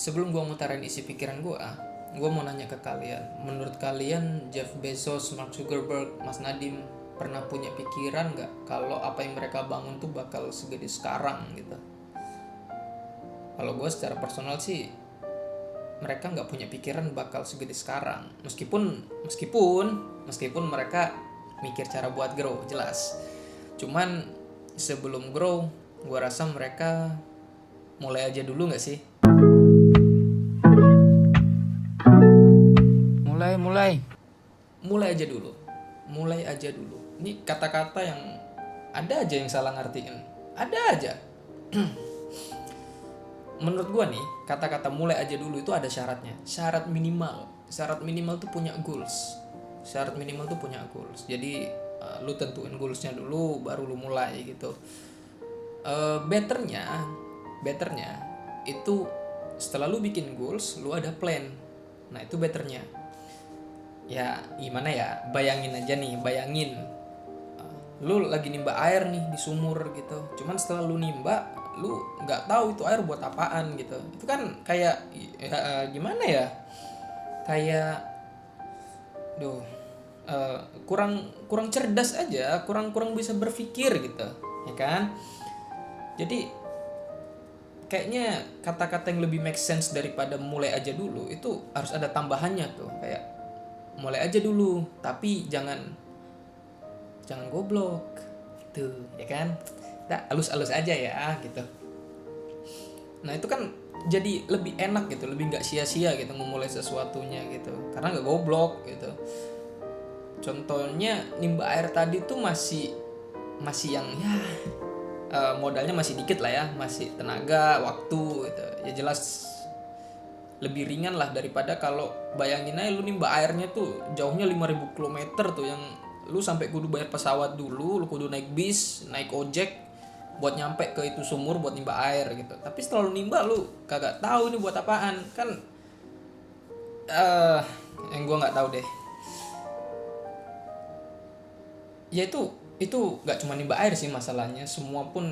Sebelum gue ngutarin isi pikiran gue mau nanya ke kalian. Menurut kalian Jeff Bezos, Mark Zuckerberg, Mas Nadim pernah punya pikiran nggak kalau apa yang mereka bangun tuh bakal segede sekarang gitu? Kalau gue secara personal sih mereka nggak punya pikiran bakal segede sekarang. Meskipun mereka mikir cara buat grow jelas. Cuman sebelum grow, gue rasa mereka mulai aja dulu nggak sih? Mulai. Mulai aja dulu ini kata-kata yang ada aja yang salah ngertiin, ada aja. Menurut gua nih, kata-kata mulai aja dulu itu ada syaratnya, syarat minimal tuh punya goals. Jadi lu tentuin goalsnya dulu baru lu mulai gitu. Betternya itu setelah lu bikin goals lu ada plan. Nah itu betternya. Ya gimana ya, bayangin lu lagi nimba air nih di sumur gitu, cuman setelah lu nimba lu nggak tahu itu air buat apaan gitu. Itu kan kayak gimana ya, kayak duh, kurang kurang cerdas aja, kurang kurang bisa berpikir gitu, ya kan. Jadi kayaknya kata-kata yang lebih make sense daripada mulai aja dulu itu harus ada tambahannya tuh, kayak mulai aja dulu tapi jangan goblok gitu, ya kan. Nah, halus-halus aja ya gitu. Nah itu kan jadi lebih enak gitu, lebih nggak sia-sia gitu memulai sesuatunya gitu, karena nggak goblok gitu. Contohnya nimba air tadi tuh masih masih yang ya modalnya masih dikit lah ya, masih tenaga, waktu gitu. Ya jelas lebih ringan lah daripada kalau bayangin aja lu nimba airnya tuh jauhnya 5.000 km tuh, yang lu sampai kudu bayar pesawat dulu, lu kudu naik bis, naik ojek buat nyampe ke itu sumur buat nimba air gitu. Tapi setelah lu nimba lu kagak tahu ini buat apaan kan. eh yang gua nggak tahu deh. Ya itu nggak cuma nimba air sih masalahnya, semua pun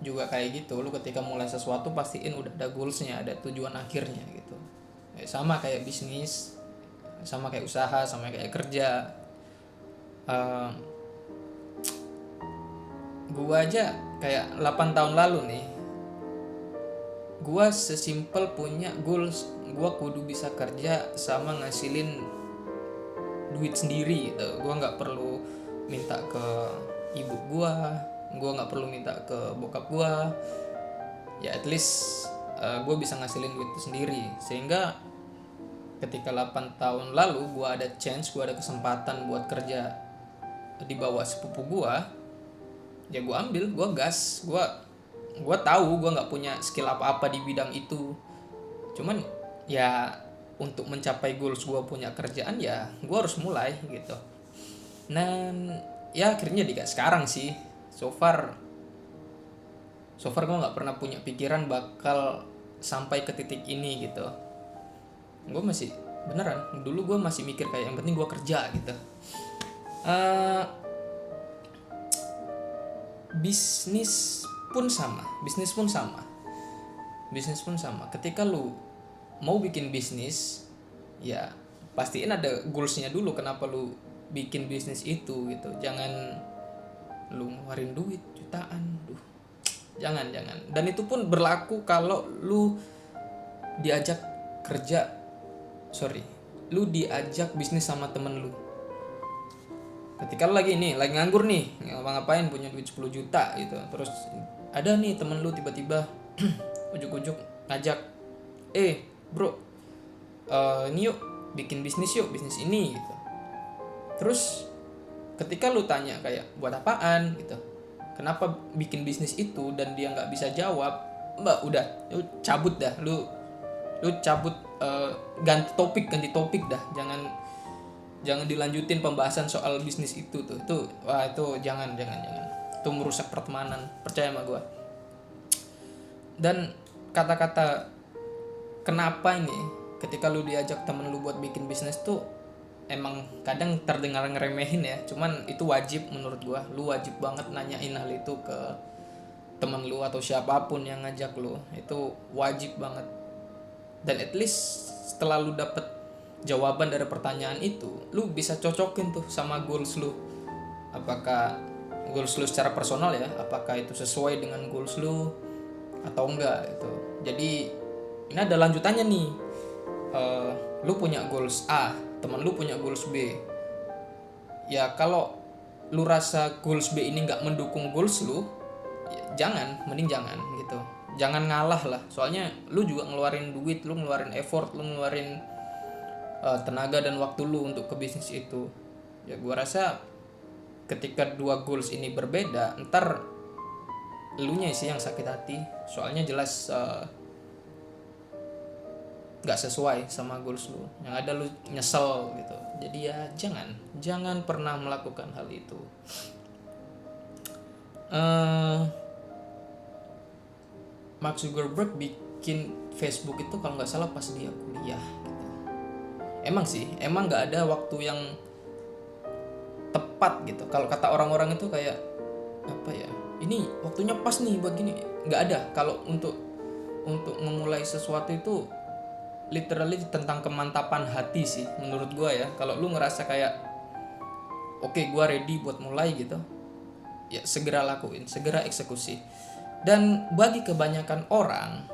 juga kayak gitu. Lu ketika mulai sesuatu pastiin udah ada goalsnya, ada tujuan akhirnya gitu. Sama kayak bisnis, sama kayak usaha, sama kayak kerja. Eh, gua aja kayak 8 tahun lalu nih, gua sesimpel punya goals gua kudu bisa kerja sama ngasilin duit sendiri gitu. Gua nggak perlu minta ke ibu gua nggak perlu minta ke bokap gua. Ya at least gue bisa ngasilin duit itu sendiri, sehingga ketika 8 tahun lalu gue ada chance, gue ada kesempatan buat kerja di bawah sepupu gue, ya gue ambil, gue gas. Gue tahu gue nggak punya skill apa-apa di bidang itu, cuman ya untuk mencapai goals gue punya kerjaan ya gue harus mulai gitu. Dan ya akhirnya digas sekarang sih. So far gue nggak pernah punya pikiran bakal sampai ke titik ini gitu. Gue masih beneran dulu gue masih mikir kayak yang penting gue kerja gitu. Eh, bisnis pun sama ketika lu mau bikin bisnis, ya pastiin ada goalsnya dulu kenapa lu bikin bisnis itu gitu. Jangan lu ngeluarin duit jutaan, jangan. Dan itu pun berlaku kalau lu diajak kerja, lu diajak bisnis sama temen lu. Ketika lu lagi nganggur nih, ngapa-ngapain, punya duit 10 juta gitu, terus ada nih temen lu tiba-tiba ujuk-ujuk ngajak, bro, ini yuk bikin bisnis, yuk bisnis ini gitu. Terus ketika lu tanya kayak buat apaan gitu, kenapa bikin bisnis itu, dan dia nggak bisa jawab, mbak udah lu cabut dah, lu cabut, ganti topik dah, jangan dilanjutin pembahasan soal bisnis itu tuh. Itu jangan itu merusak pertemanan, percaya sama gue. Dan kata-kata kenapa ini, ketika lu diajak temen lu buat bikin bisnis tuh emang kadang terdengar ngeremehin ya, cuman itu wajib menurut gua. Lu wajib banget nanyain hal itu ke temen lu atau siapapun yang ngajak lu, itu wajib banget. Dan at least setelah lu dapet jawaban dari pertanyaan itu, lu bisa cocokin tuh sama goals lu. Apakah goals lu secara personal ya, apakah itu sesuai dengan goals lu atau enggak gitu. Jadi ini ada lanjutannya nih. Lu punya goals A, teman lu punya goals B. Ya kalau lu rasa goals B ini nggak mendukung goals lu, ya mending jangan gitu. Jangan ngalah lah, soalnya lu juga ngeluarin duit, lu ngeluarin effort, lu ngeluarin tenaga dan waktu lu untuk ke bisnis itu. Ya gua rasa ketika dua goals ini berbeda, ntar elunya sih yang sakit hati, soalnya jelas nggak sesuai sama goals lu, yang ada lu nyesel gitu. Jadi ya jangan pernah melakukan hal itu. Mark Zuckerberg bikin Facebook itu kalau nggak salah pas dia kuliah gitu. Emang nggak ada waktu yang tepat gitu. Kalau kata orang-orang itu kayak apa ya, ini waktunya pas nih buat gini, nggak ada. Kalau untuk memulai sesuatu itu literally tentang kemantapan hati sih menurut gue ya. Kalau lu ngerasa kayak oke, gue ready buat mulai gitu, ya segera lakuin, segera eksekusi. Dan bagi kebanyakan orang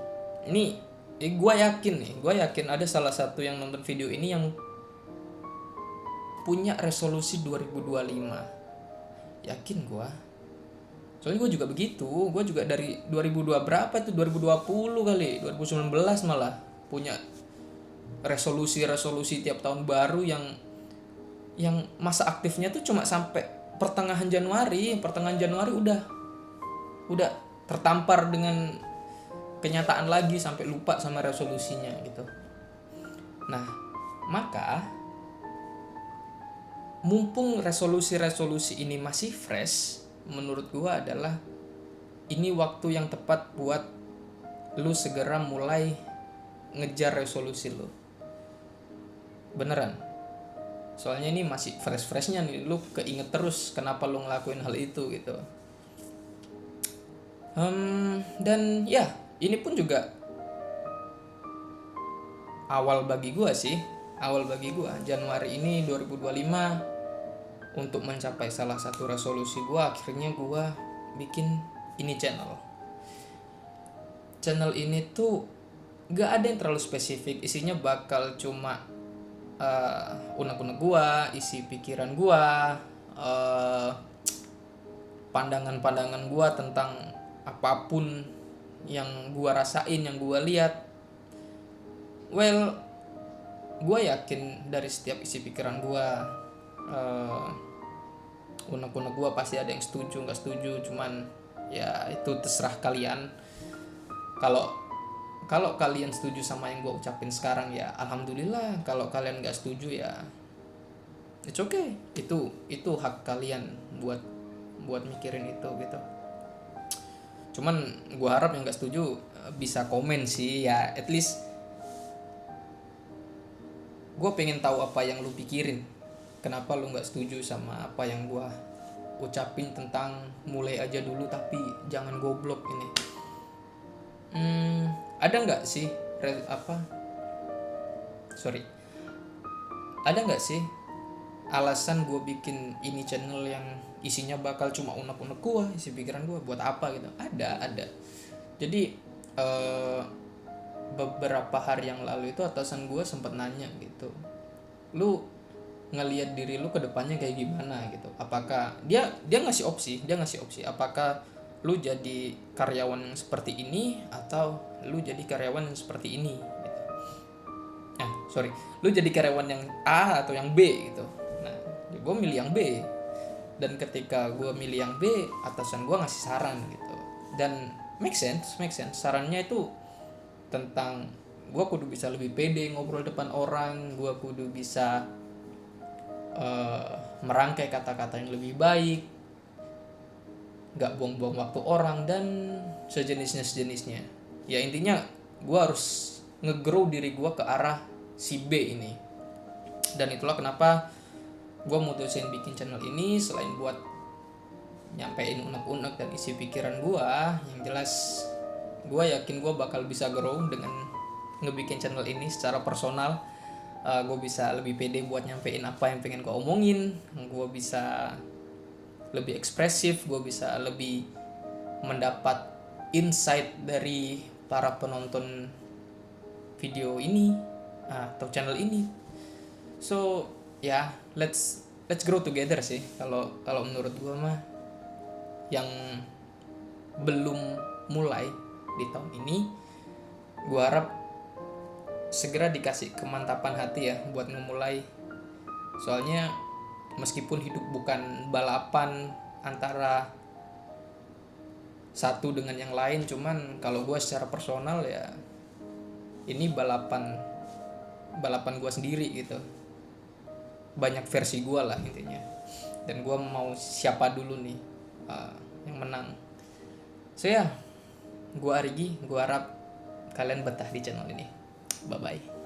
ini, gue yakin ada salah satu yang nonton video ini yang punya resolusi 2025. Yakin gue, soalnya gue juga begitu. Gue juga dari 2002 berapa itu, 2020 kali, 2019 malah punya resolusi tiap tahun baru yang masa aktifnya tuh cuma sampai pertengahan Januari udah tertampar dengan kenyataan lagi, sampai lupa sama resolusinya gitu. Nah, maka mumpung resolusi ini masih fresh, menurut gua adalah ini waktu yang tepat buat lu segera mulai ngejar resolusi lu. Beneran. Soalnya ini masih fresh-freshnya nih, lu keinget terus kenapa lu ngelakuin hal itu gitu. Dan ya, ini pun juga awal bagi gua Januari ini 2025 untuk mencapai salah satu resolusi gua. Akhirnya gua bikin ini channel ini tuh gak ada yang terlalu spesifik, isinya bakal cuma unek-unek gua, isi pikiran gua, pandangan-pandangan gua tentang apapun yang gua rasain, yang gua lihat. Well, gua yakin dari setiap isi pikiran gua, unek-unek gua pasti ada yang setuju, nggak setuju. Cuman ya itu terserah kalian. Kalau kalian setuju sama yang gue ucapin sekarang ya alhamdulillah. Kalau kalian nggak setuju ya it's okay. Itu hak kalian buat mikirin itu gitu. Cuman gue harap yang nggak setuju bisa komen sih ya, at least gue pengen tahu apa yang lu pikirin. Kenapa lu nggak setuju sama apa yang gue ucapin tentang mulai aja dulu tapi jangan goblok ini. Ada nggak sih alasan gue bikin ini channel yang isinya bakal cuma unek-unek gue, isi pikiran gue, buat apa gitu? Ada. Jadi beberapa hari yang lalu itu atasan gue sempat nanya gitu, lu ngelihat diri lu ke depannya kayak gimana gitu? Apakah dia ngasih opsi, apakah lu jadi karyawan yang seperti ini atau lu jadi karyawan yang seperti ini gitu. Lu jadi karyawan yang A atau yang B gitu. Nah, gue milih yang B. Dan ketika gue milih yang B, atasan gue ngasih saran gitu. Dan make sense. Sarannya itu tentang gue kudu bisa lebih pede ngobrol depan orang, gue kudu bisa merangkai kata-kata yang lebih baik, gak buang-buang waktu orang dan sejenisnya. Ya intinya gue harus nge-grow diri gue ke arah si B ini. Dan itulah kenapa gue mutusin bikin channel ini. Selain buat nyampein unek-unek dan isi pikiran gue, yang jelas gue yakin gue bakal bisa grow dengan ngebikin channel ini secara personal. Gue bisa lebih pede buat nyampein apa yang pengen gue omongin, gue bisa lebih ekspresif, gue bisa lebih mendapat insight dari para penonton video ini atau channel ini. So ya, let's grow together sih kalau menurut gue mah. Yang belum mulai di tahun ini, gue harap segera dikasih kemantapan hati ya buat ngemulai. Soalnya meskipun hidup bukan balapan antara satu dengan yang lain, cuman kalau gue secara personal ya ini balapan gue sendiri gitu. Banyak versi gue lah intinya, dan gue mau siapa dulu nih yang menang. So ya, gue Arigi, gue harap kalian betah di channel ini. Bye bye.